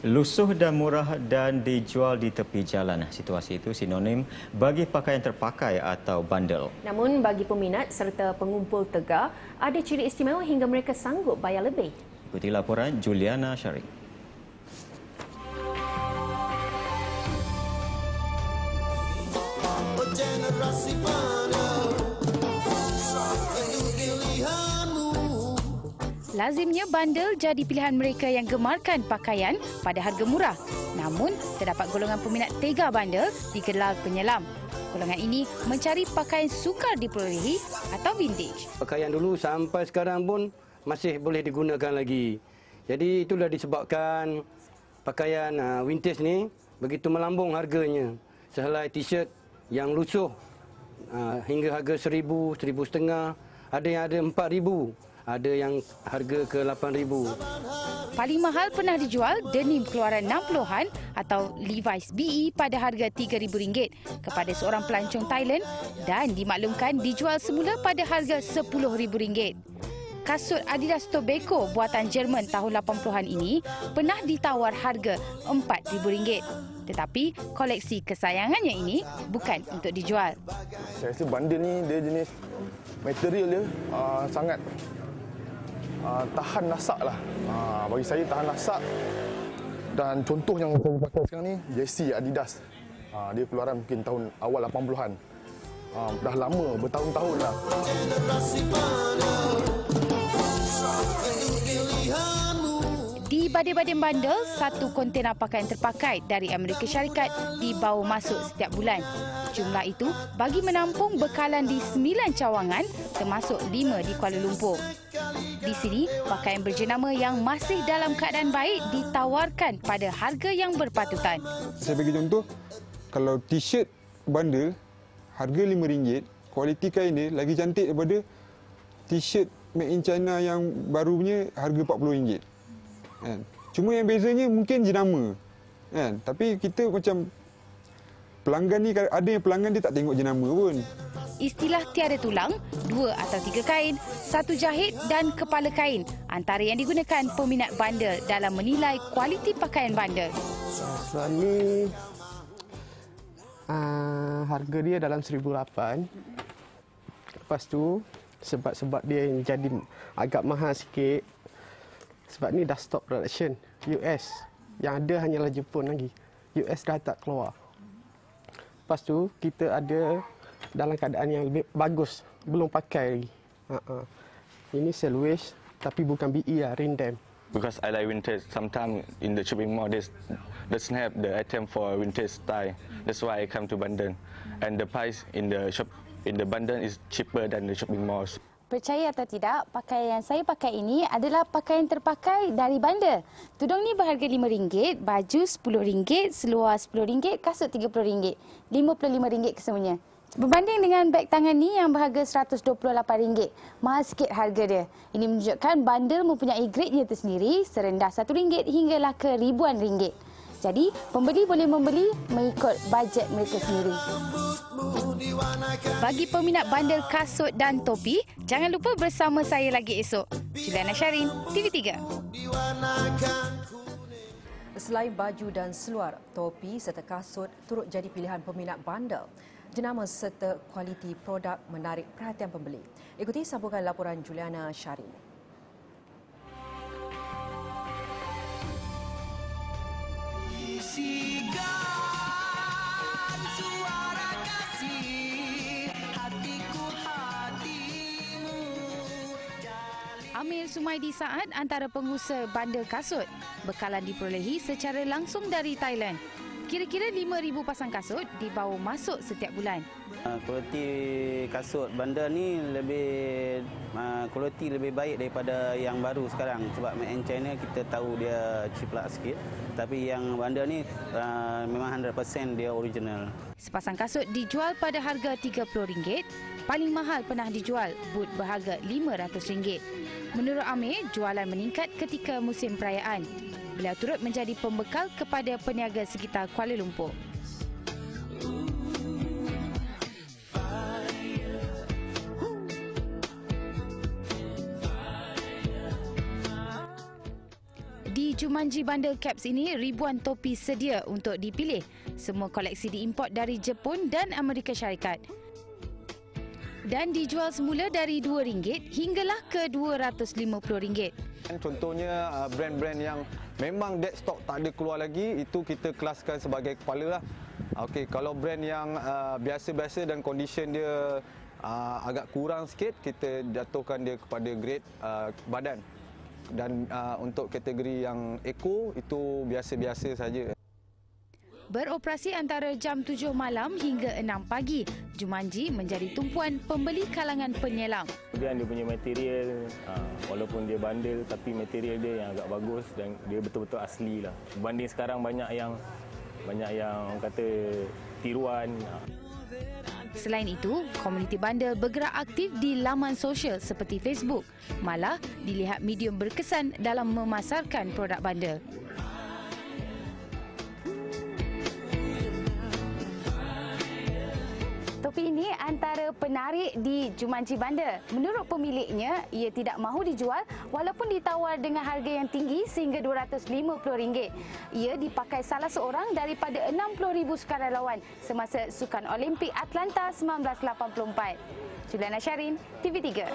Lusuh dan murah dan dijual di tepi jalan. Situasi itu sinonim bagi pakaian terpakai atau bandel. Namun bagi peminat serta pengumpul tegar, ada ciri istimewa hingga mereka sanggup bayar lebih. Ikuti laporan Juliana Syarik. Lazimnya bandel jadi pilihan mereka yang gemarkan pakaian pada harga murah. Namun, terdapat golongan peminat tega bandel digelar penyelam. Golongan ini mencari pakaian sukar diperolehi atau vintage. Pakaian dulu sampai sekarang pun masih boleh digunakan lagi. Jadi itulah disebabkan pakaian vintage ni begitu melambung harganya. Sehelai t-shirt yang lusuh hingga harga 1,000, 1,500, ada yang ada 4,000. Ada yang harga ke 8,000. Paling mahal pernah dijual denim keluaran 60-an atau Levi's BE pada harga RM3,000 kepada seorang pelancong Thailand dan dimaklumkan dijual semula pada harga RM10,000. Kasut Adidas Tobacco buatan Jerman tahun 80-an ini pernah ditawar harga RM4,000. Tetapi koleksi kesayangannya ini bukan untuk dijual. Saya rasa bandel ni dia jenis material dia sangat tahan lasak lah. Bagi saya tahan lasak. Dan contoh yang saya pakai sekarang ni jersey Adidas. Dia keluaran mungkin tahun awal 80-an. Dah lama, bertahun-tahun lah. Di Badin-Badin bandel, satu kontena pakaian terpakai dari Amerika Syarikat dibawa masuk setiap bulan. Jumlah itu bagi menampung bekalan di 9 cawangan termasuk 5 di Kuala Lumpur. Di sini, pakaian berjenama yang masih dalam keadaan baik ditawarkan pada harga yang berpatutan. Saya bagi contoh, kalau t-shirt bandel harga RM5, kualiti kain dia lagi cantik daripada t-shirt made in China yang baru punya harga RM40. Kan? Cuma yang bezanya mungkin jenama. Kan? Tapi kita macam pelanggan ni, ada yang pelanggan dia tak tengok jenama pun. Istilah tiada tulang, 2 atau 3 kain, 1 jahit dan kepala kain antara yang digunakan peminat bandel dalam menilai kualiti pakaian bandel. Sebab ni harga dia dalam RM1,800. Lepas tu sebab dia yang jadi agak mahal sikit. Sebab ni dah stop production US. Yang ada hanyalah Jepun lagi. US dah tak keluar. Lepas tu kita ada dalam keadaan yang lebih bagus, belum pakai lagi. Ini Selwish tapi bukan BE lah, Rindam. Because I like vintage, sometimes in the shopping mall doesn't have the item for vintage style. That's why I come to Bandar. And the price in the Bandar is cheaper than the shopping malls. Percaya atau tidak, pakaian yang saya pakai ini adalah pakaian terpakai dari bandar. Tudung ni berharga RM5, baju RM10, seluar RM10, kasut RM30, RM55 kesemuanya. Berbanding dengan beg tangan ni yang berharga RM128, mahal sikit harga dia. Ini menunjukkan bandar mempunyai gradenya tersendiri serendah RM1 hinggalah ke ribuan ringgit. Jadi, pembeli boleh membeli mengikut bajet mereka sendiri. Bagi peminat bandel kasut dan topi, jangan lupa bersama saya lagi esok. Juliana Syarin, TV3. Selain baju dan seluar, topi serta kasut turut jadi pilihan peminat bandel. Jenama serta kualiti produk menarik perhatian pembeli. Ikuti sambungan laporan Juliana Syarin. Amir Sumaidi Saad antara pengusaha bandel kasut. Bekalan diperolehi secara langsung dari Thailand. Kira-kira 5,000 pasang kasut dibawa masuk setiap bulan. Kualiti kasut bandar ni kualiti lebih baik daripada yang baru sekarang. Sebab made in China kita tahu dia ciplak sikit. Tapi yang bandar ni memang 100% dia original. Sepasang kasut dijual pada harga RM30. Paling mahal pernah dijual boot berharga RM500. Menurut Amir, jualan meningkat ketika musim perayaan. Beliau turut menjadi pembekal kepada peniaga sekitar Kuala Lumpur. Jumanji Bundle Caps ini, ribuan topi sedia untuk dipilih. Semua koleksi diimport dari Jepun dan Amerika Syarikat. Dan dijual semula dari RM2 hinggalah ke RM250. Contohnya brand-brand yang memang dead stock tak ada keluar lagi, itu kita kelaskan sebagai kepala lah. Okey, kalau brand yang biasa-biasa dan condition dia agak kurang sikit, kita jatuhkan dia kepada grade badan. Dan untuk kategori yang eco itu biasa-biasa saja. Beroperasi antara jam 7 malam hingga 6 pagi, Jumanji menjadi tumpuan pembeli kalangan penyelam. Kemudian dia punya material, walaupun dia bandel tapi material dia yang agak bagus dan dia betul-betul asli lah. Berbanding sekarang banyak yang orang kata tiruan. Selain itu, komuniti bandel bergerak aktif di laman sosial seperti Facebook. Malah dilihat medium berkesan dalam memasarkan produk bandel. Topi ini antara penarik di Jumanji Bundle. Menurut pemiliknya, ia tidak mahu dijual walaupun ditawar dengan harga yang tinggi sehingga RM250. Ia dipakai salah seorang daripada 60,000 sukarelawan semasa Sukan Olimpik Atlanta 1984. Juliana Syarin, TV3.